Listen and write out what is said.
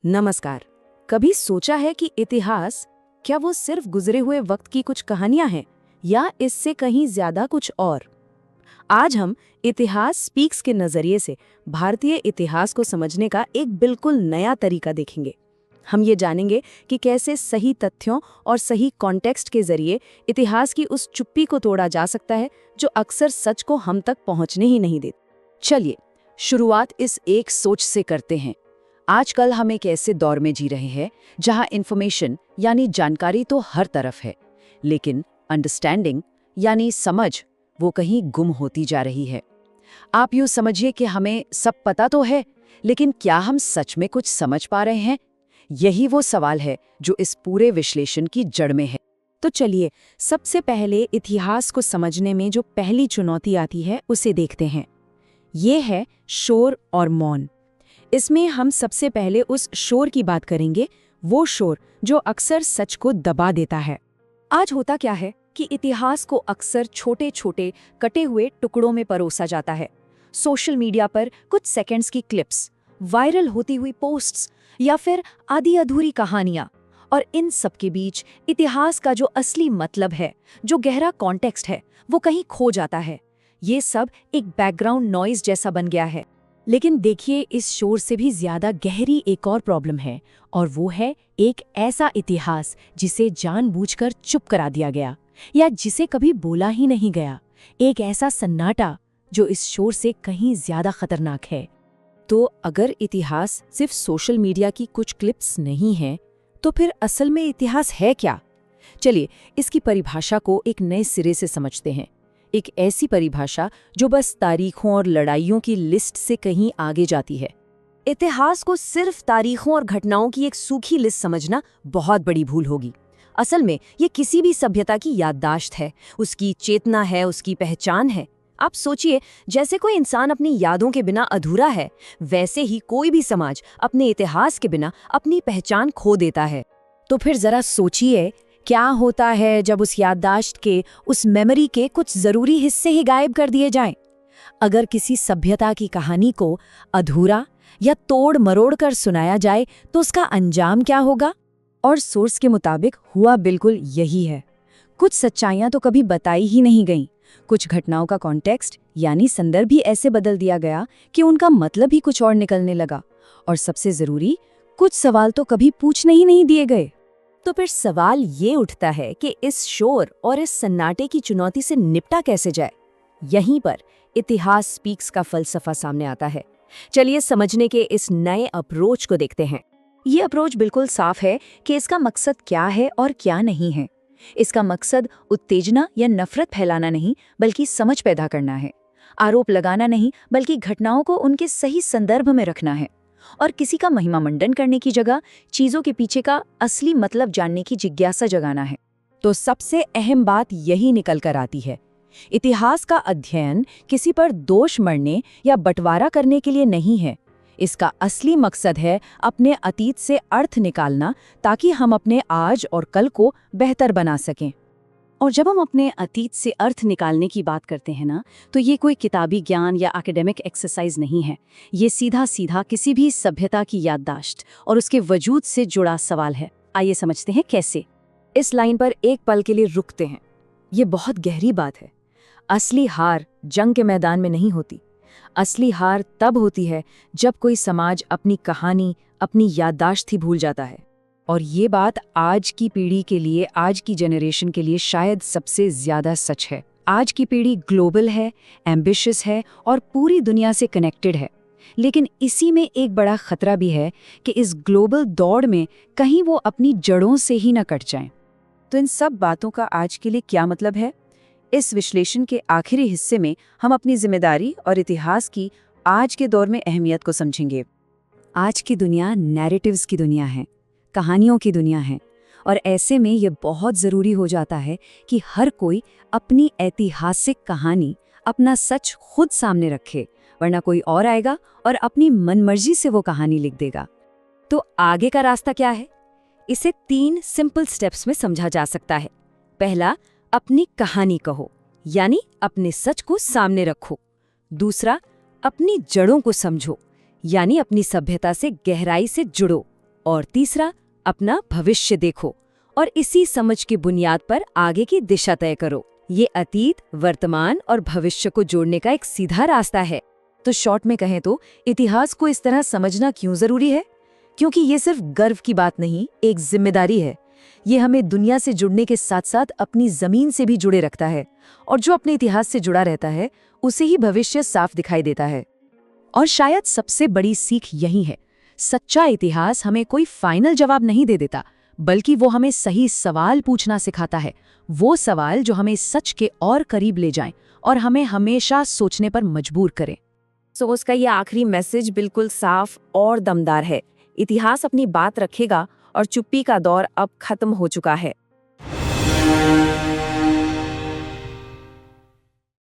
नमस्कार। कभी सोचा है कि इतिहास क्या वो सिर्फ गुजरे हुए वक्त की कुछ कहानियां हैं या इससे कहीं ज्यादा कुछ और? आज हम इतिहास स्पीक्स के नजरिए से भारतीय इतिहास को समझने का एक बिल्कुल नया तरीका देखेंगे। हम ये जानेंगे कि कैसे सही तथ्यों और सही कॉन्टेक्स्ट के जरिए इतिहास की उस चुप्पी को तोड़ा जा सकता है जो अक्सर सच को हम तक पहुंचने ही नहीं देती। चलिए शुरुआत इस एक सोच से करते हैं। आजकल हम एक ऐसे दौर में जी रहे हैं जहां इंफॉर्मेशन यानी जानकारी तो हर तरफ है, लेकिन अंडरस्टैंडिंग यानी समझ वो कहीं गुम होती जा रही है। आप यूं समझिए कि हमें सब पता तो है, लेकिन क्या हम सच में कुछ समझ पा रहे हैं? यही वो सवाल है जो इस पूरे विश्लेषण की जड़ में है। तो चलिए सबसे पहले इतिहास को समझने में जो पहली चुनौती आती है उसे देखते हैं। ये है शोर और मौन। इसमें हम सबसे पहले उस शोर की बात करेंगे, वो शोर जो अक्सर सच को दबा देता है। आज होता क्या है कि इतिहास को अक्सर छोटे छोटे कटे हुए टुकड़ों में परोसा जाता है। सोशल मीडिया पर कुछ सेकंड्स की क्लिप्स, वायरल होती हुई पोस्ट्स या फिर आधी अधूरी कहानियां, और इन सब के बीच इतिहास का जो असली मतलब है, जो गहरा कॉन्टेक्स्ट है, वो कहीं खो जाता है। ये सब एक बैकग्राउंड नॉइज जैसा बन गया है। लेकिन देखिए, इस शोर से भी ज्यादा गहरी एक और प्रॉब्लम है, और वो है एक ऐसा इतिहास जिसे जानबूझकर चुप करा दिया गया या जिसे कभी बोला ही नहीं गया। एक ऐसा सन्नाटा जो इस शोर से कहीं ज्यादा खतरनाक है। तो अगर इतिहास सिर्फ सोशल मीडिया की कुछ क्लिप्स नहीं है, तो फिर असल में इतिहास है क्या? चलिए इसकी परिभाषा को एक नए सिरे से समझते हैं। एक ऐसी परिभाषा जो बस तारीखों और लड़ाइयों की लिस्ट से कहीं आगे जाती है। इतिहास को सिर्फ तारीखों और घटनाओं की एक सूखी लिस्ट समझना बहुत बड़ी भूल होगी। असल में ये किसी भी सभ्यता की याददाश्त है, उसकी चेतना है, उसकी पहचान है। आप सोचिए, जैसे कोई इंसान अपनी यादों के बिना अधूरा है, वैसे ही कोई भी समाज अपने इतिहास के बिना अपनी पहचान खो देता है। तो फिर जरा सोचिए, क्या होता है जब उस याददाश्त के, उस मेमोरी के कुछ जरूरी हिस्से ही गायब कर दिए जाएं? अगर किसी सभ्यता की कहानी को अधूरा या तोड़ मरोड़ कर सुनाया जाए तो उसका अंजाम क्या होगा? और सोर्स के मुताबिक हुआ बिल्कुल यही है। कुछ सच्चाइयां तो कभी बताई ही नहीं गईं। कुछ घटनाओं का कॉन्टेक्स्ट यानी संदर्भ भी ऐसे बदल दिया गया कि उनका मतलब ही कुछ और निकलने लगा। और सबसे जरूरी, कुछ सवाल तो कभी पूछने ही नहीं दिए गए। तो फिर सवाल ये उठता है कि इस शोर और इस सन्नाटे की चुनौती से निपटा कैसे जाए? यहीं पर इतिहास स्पीक्स का फलसफा सामने आता है। चलिए समझने के इस नए अप्रोच को देखते हैं। ये अप्रोच बिल्कुल साफ है कि इसका मकसद क्या है और क्या नहीं है। इसका मकसद उत्तेजना या नफरत फैलाना नहीं, बल्कि समझ पैदा करना है। आरोप लगाना नहीं, बल्कि घटनाओं को उनके सही संदर्भ में रखना है। और किसी का महिमा मंडन करने की जगह चीजों के पीछे का असली मतलब जानने की जिज्ञासा जगाना है। तो सबसे अहम बात यही निकल कर आती है, इतिहास का अध्ययन किसी पर दोष मढ़ने या बंटवारा करने के लिए नहीं है। इसका असली मकसद है अपने अतीत से अर्थ निकालना, ताकि हम अपने आज और कल को बेहतर बना सकें। और जब हम अपने अतीत से अर्थ निकालने की बात करते हैं ना, तो ये कोई किताबी ज्ञान या एकेडमिक एक्सरसाइज नहीं है। ये सीधा सीधा किसी भी सभ्यता की याददाश्त और उसके वजूद से जुड़ा सवाल है। आइए समझते हैं कैसे। इस लाइन पर एक पल के लिए रुकते हैं। ये बहुत गहरी बात है। असली हार जंग के मैदान में नहीं होती। असली हार तब होती है जब कोई समाज अपनी कहानी, अपनी याददाश्त ही भूल जाता है। और ये बात आज की पीढ़ी के लिए, आज की जनरेशन के लिए शायद सबसे ज्यादा सच है। आज की पीढ़ी ग्लोबल है, एम्बिशियस है और पूरी दुनिया से कनेक्टेड है। लेकिन इसी में एक बड़ा खतरा भी है कि इस ग्लोबल दौड़ में कहीं वो अपनी जड़ों से ही न कट जाएं। तो इन सब बातों का आज के लिए क्या मतलब है? इस विश्लेषण के आखिरी हिस्से में हम अपनी जिम्मेदारी और इतिहास की आज के दौर में अहमियत को समझेंगे। आज की दुनिया नैरेटिव्स की दुनिया है, कहानियों की दुनिया है, और ऐसे में ये बहुत ज़रूरी हो जाता है कि हर कोई अपनी ऐतिहासिक कहानी, अपना सच खुद सामने रखे, वरना कोई और आएगा और अपनी मनमर्जी से वो कहानी लिख देगा। तो आगे का रास्ता क्या है? इसे 3 सिंपल स्टेप्स में समझा जा सकता है। पहला, अपनी कहानी कहो, यानी अपने सच को सामने रखो। दूसरा, अपनी जड़ों को समझो, यानी अपनी सभ्यता से गहराई से जुड़ो। और तीसरा, अपना भविष्य देखो और इसी समझ की बुनियाद पर आगे की दिशा तय करो। ये अतीत, वर्तमान और भविष्य को जोड़ने का एक सीधा रास्ता है। तो शॉर्ट में कहें तो इतिहास को इस तरह समझना क्यों जरूरी है? क्योंकि ये सिर्फ गर्व की बात नहीं, एक जिम्मेदारी है। ये हमें दुनिया से जुड़ने के साथ साथ अपनी जमीन से भी जुड़े रखता है, और जो अपने इतिहास से जुड़ा रहता है उसे ही भविष्य साफ दिखाई देता है। और शायद सबसे बड़ी सीख यही है, सच्चा इतिहास हमें कोई फाइनल जवाब नहीं दे देता, बल्कि वो हमें सही सवाल पूछना सिखाता है। वो सवाल जो हमें सच के और करीब ले जाएं और हमें हमेशा सोचने पर मजबूर करें। सो उसका ये आखिरी मैसेज बिल्कुल साफ और दमदार है। इतिहास अपनी बात रखेगा और चुप्पी का दौर अब खत्म हो चुका है।